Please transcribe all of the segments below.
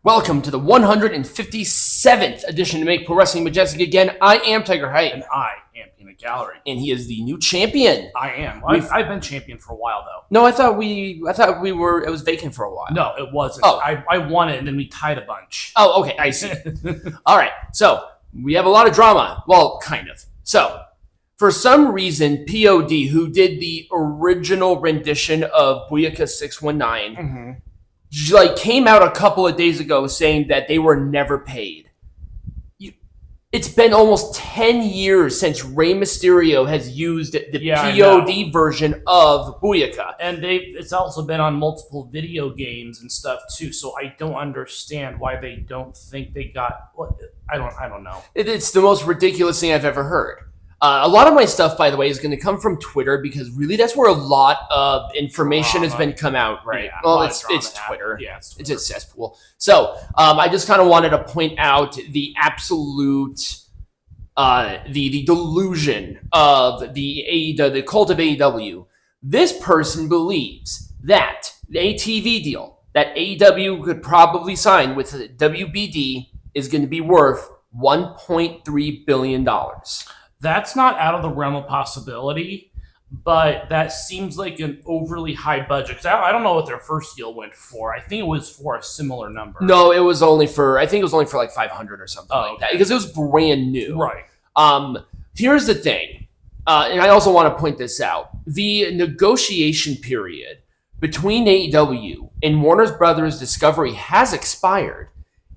Welcome to the 157th edition to Make Pro Wrestling Majestic again. I am Tiger Height. And I am Peanut Gallery. And he is the new champion. I am. I've been champion for a while, though. No, I thought we were, it was vacant for a while. No, it wasn't. Oh. I won it, and then we tied a bunch. Oh, okay, I see. All right, so we have a lot of drama. Well, kind of. So, for some reason, POD, who did the original rendition of Booyaka 619, came out a couple of days ago saying that they were never paid. It's been almost 10 years since Rey Mysterio has used the POD version of Booyaka. And it's also been on multiple video games and stuff too, so I don't understand why they don't think they got... I don't know. It's the most ridiculous thing I've ever heard. A lot of my stuff, by the way, is going to come from Twitter because really that's where a lot of information has been come out, right? Yeah, well, it's Twitter. Yeah, it's Twitter. It's a cesspool. So I just kind of wanted to point out the absolute, the delusion of the cult of AEW. This person believes that a TV deal that AEW could probably sign with WBD is going to be worth $1.3 billion. That's not out of the realm of possibility, but that seems like an overly high budget. 'Cause I don't know what their first deal went for. I think it was for a similar number. No, it was only for like 500 or something like that because it was brand new. Right. Here's the thing, and I also want to point this out: the negotiation period between AEW and Warner Brothers Discovery has expired,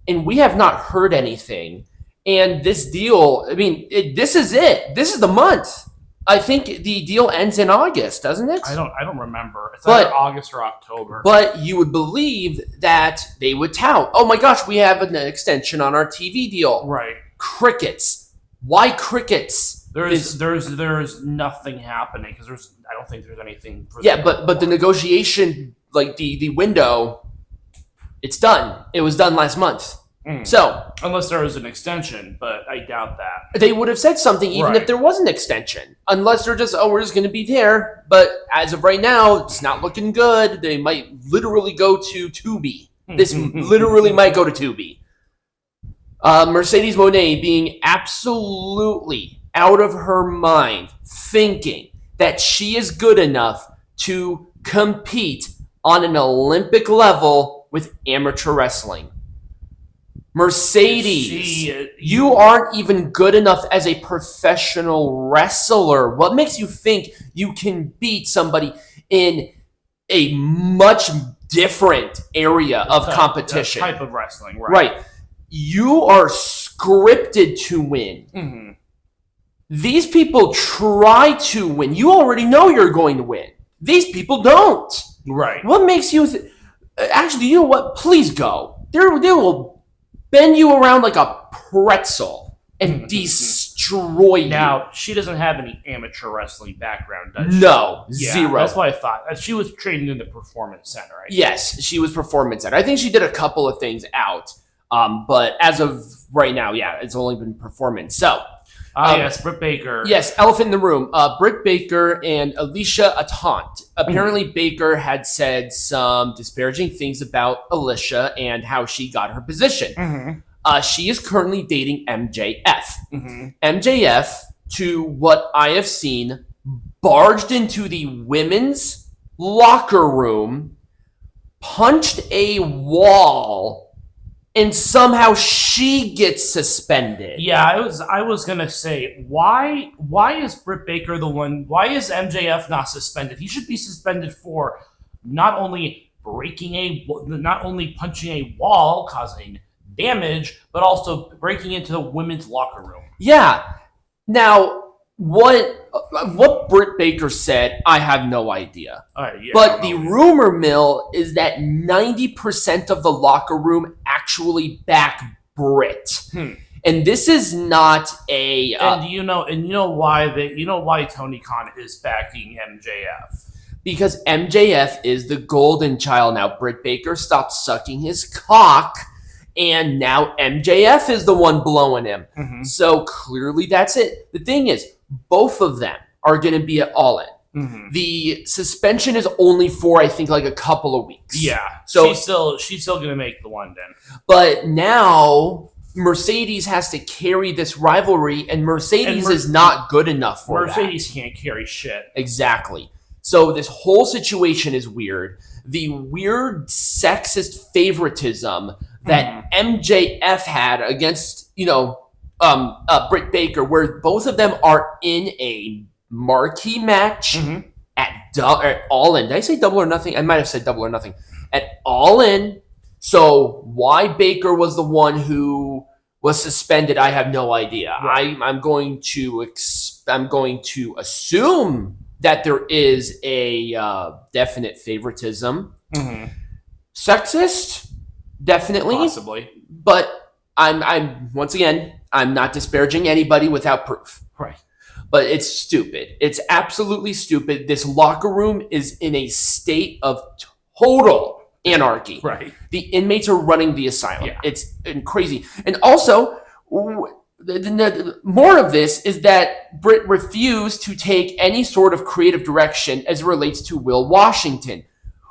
and we have not heard anything. And this deal, I mean, this is it. This is the month. I think the deal ends in August, doesn't it? I don't remember. It's either August or October. But you would believe that they would tout, oh my gosh, we have an extension on our TV deal. Right. Crickets. Why crickets? There's nothing happening because I don't think there's anything. But the negotiation, like the window, it's done. It was done last month. So, unless there was an extension, but I doubt that. They would have said something even if there was an extension. Unless they're just, we're just going to be there. But as of right now, it's not looking good. They might literally go to Tubi. This literally might go to Tubi. Mercedes Moné being absolutely out of her mind, thinking that she is good enough to compete on an Olympic level with amateur wrestling. Mercedes, you aren't even good enough as a professional wrestler. What makes you think you can beat somebody in a much different area of competition? Type of wrestling, right? You are scripted to win. These people try to win. You already know you're going to win. These people don't. Right. What makes you... Actually, you know what? Please go. They will bend you around like a pretzel and destroy you. Now, she doesn't have any amateur wrestling background, does she? No, zero. That's what I thought. She was trained in the Performance Center, right? Yes, she was Performance Center. I think she did a couple of things out, but as of right now, it's only been Performance. So, yes, Britt Baker. Yes, elephant in the room. Britt Baker and Alicia Atant. Apparently, Baker had said some disparaging things about Alicia and how she got her position. She is currently dating MJF. MJF, to what I have seen, barged into the women's locker room, punched a wall, and somehow she gets suspended. Yeah, I was gonna say, why is Britt Baker the one? Why is MJF not suspended? He should be suspended for not only punching a wall, causing damage, but also breaking into the women's locker room. Yeah. Now, what Britt Baker said, I have no idea. But the rumor mill is that 90% of the locker room actually back Britt. And this is not a and you know why Tony Khan is backing MJF. Because MJF is the golden child now. Britt Baker stopped sucking his cock, and now MJF is the one blowing him. So clearly that's it. The thing is, both of them are going to be at All In. The suspension is only for, I think, like a couple of weeks. Yeah. So she's still going to make the London. But now Mercedes has to carry this rivalry, and Mercedes is not good enough for Mercedes can't carry shit. Exactly. So this whole situation is weird. The weird sexist favoritism that MJF had against, Britt Baker, where both of them are in a marquee match at All In. Did I say Double or Nothing? I might have said Double or Nothing. At All In. So why Baker was the one who was suspended, I have no idea. Right. I'm going to assume that there is a definite favoritism. Sexist, definitely, possibly. But I'm once again, I'm not disparaging anybody without proof. Right. But it's stupid. It's absolutely stupid. This locker room is in a state of total anarchy. Right. The inmates are running the asylum. Yeah. It's crazy. And also, the more of this is that Britt refused to take any sort of creative direction as it relates to Will Washington.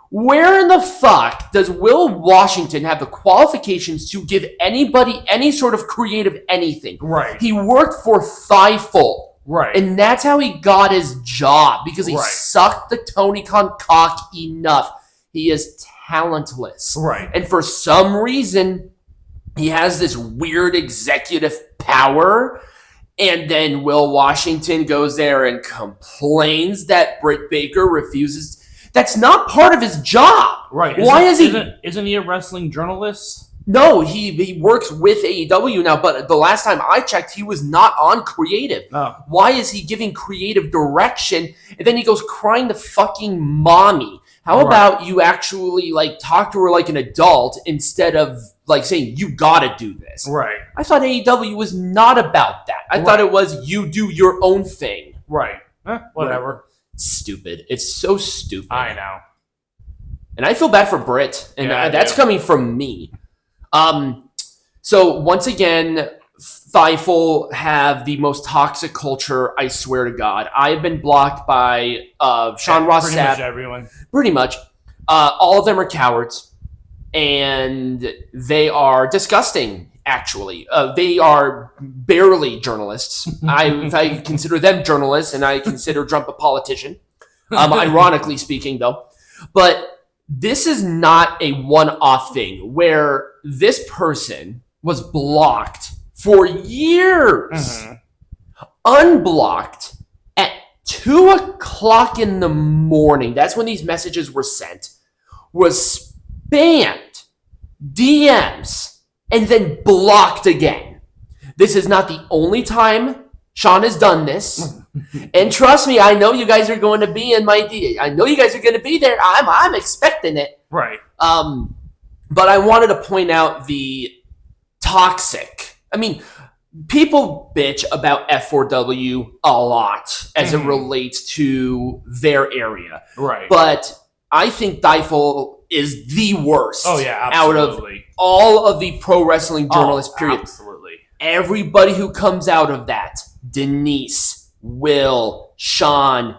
Where in the fuck does Will Washington have the qualifications to give anybody any sort of creative anything? Right. He worked for Fightful. Right. And that's how he got his job, because he sucked the Tony Khan cock enough. He is talentless. Right. And for some reason, he has this weird executive power. And then Will Washington goes there and complains that Britt Baker refuses. That's not part of his job. Right. Isn't he a wrestling journalist? No, he works with AEW now, but the last time I checked, he was not on creative. Oh. Why is he giving creative direction? And then he goes crying to fucking mommy. How about you actually talk to her like an adult instead of saying you gotta do this? Right. I thought AEW was not about that. I thought it was you do your own thing. Right. Whatever. Stupid. It's so stupid. I know. And I feel bad for Britt, and that's coming from me. So once again, Fightful have the most toxic culture, I swear to God. I've been blocked by Sean Ross Pretty Sapp. much everyone. Pretty much. All of them are cowards, and they are disgusting, actually. They are barely journalists. I consider them journalists, and I consider Trump a politician, ironically speaking, though. But this is not a one-off thing where this person was blocked for years, unblocked at 2:00 in the morning. That's when these messages were sent. Was spammed, DMs, and then blocked again. This is not the only time Sean has done this. And trust me, I know you guys are going to be in my I know you guys are going to be there. I'm expecting it. Right. But I wanted to point out the toxic. I mean, people bitch about F4W a lot as it relates to their area. Right. But I think Fightful is the worst. Oh, yeah, absolutely. Out of all of the pro wrestling journalists, period. Absolutely. Everybody who comes out of that, Denise, Will, Sean,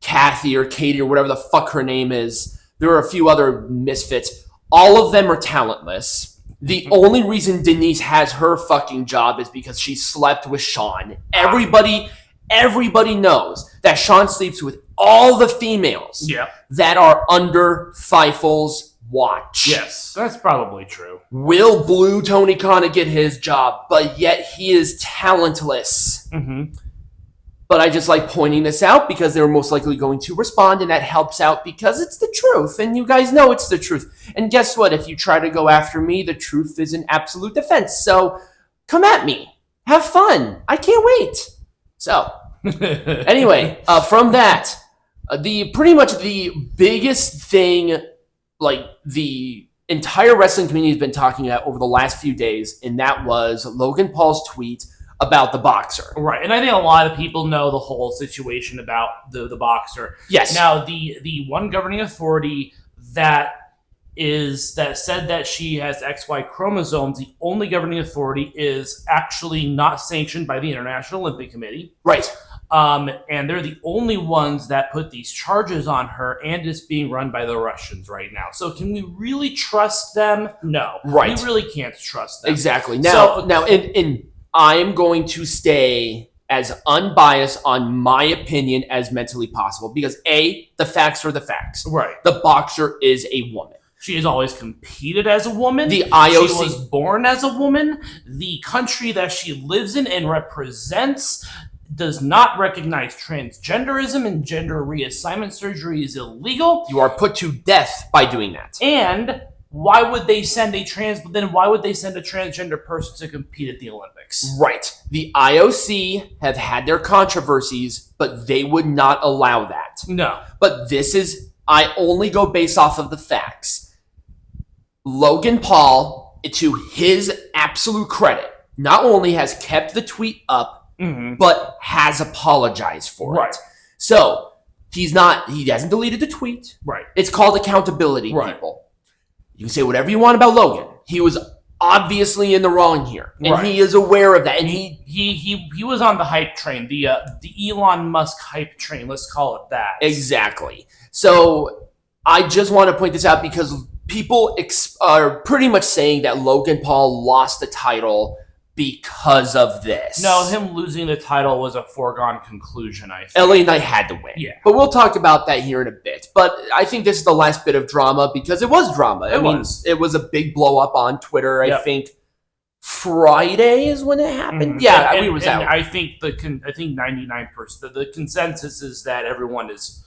Kathy or Katie or whatever the fuck her name is. There are a few other misfits. All of them are talentless. The only reason Denise has her fucking job is because she slept with Sean. Everybody knows that Sean sleeps with all the females that are under Fightful's watch. Yes, that's probably true. Will Blue Tony Khan to get his job, but yet he is talentless. But I just like pointing this out because they're most likely going to respond, and that helps out because it's the truth, and you guys know it's the truth. And guess what? If you try to go after me, the truth is an absolute defense. So come at me. Have fun. I can't wait. So anyway, from that, pretty much the biggest thing, the entire wrestling community has been talking about over the last few days, and that was Logan Paul's tweet about the boxer. Right. And I think a lot of people know the whole situation about the boxer. Yes. Now, the one governing authority that said that she has XY chromosomes, the only governing authority is actually not sanctioned by the International Olympic Committee. Right. And they're the only ones that put these charges on her, and it's being run by the Russians right now. So can we really trust them? No. Right. We really can't trust them. Exactly. Now, I'm going to stay as unbiased on my opinion as mentally possible because A, the facts are the facts. Right. The boxer is a woman. She has always competed as a woman. The IOC She was born as a woman. The country that she lives in and represents does not recognize transgenderism, and gender reassignment surgery is illegal. You are put to death by doing that. And why would they send a transgender person to compete at the Olympics? Right. The IOC have had their controversies, but they would not allow that. No. But I only go based off of the facts. Logan Paul, to his absolute credit, not only has kept the tweet up, but has apologized for it. So he hasn't deleted the tweet. Right. It's called accountability, people. You can say whatever you want about Logan. He was obviously in the wrong here, and he is aware of that. And he was on the hype train, the Elon Musk hype train. Let's call it that. Exactly. So I just want to point this out because people are pretty much saying that Logan Paul lost the title because of this. No, him losing the title was a foregone conclusion, I think. LA Knight had to win. Yeah. But we'll talk about that here in a bit. But I think this is the last bit of drama because it was drama. It was a big blow up on Twitter. I think Friday is when it happened. Yeah, we was out. I think 99%. The consensus is that everyone is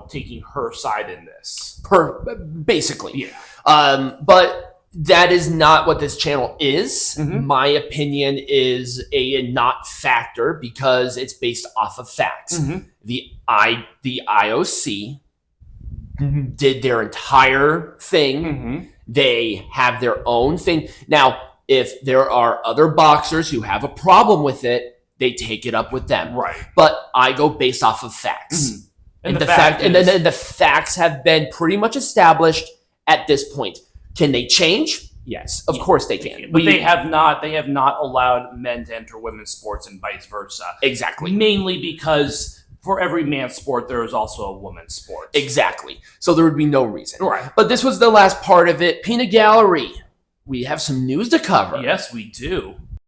taking her side in this. Basically. Yeah. But that is not what this channel is. My opinion is a not factor because it's based off of facts. The IOC did their entire thing. They have their own thing. Now, if there are other boxers who have a problem with it, they take it up with them. Right. But I go based off of facts. And the facts have been pretty much established at this point. Can they change? Yes, of course they can. But they have not allowed men to enter women's sports and vice versa. Exactly. Mainly because for every man's sport, there is also a woman's sport. Exactly. So there would be no reason. Right. But this was the last part of it. Peanut Gallery. We have some news to cover. Yes, we do.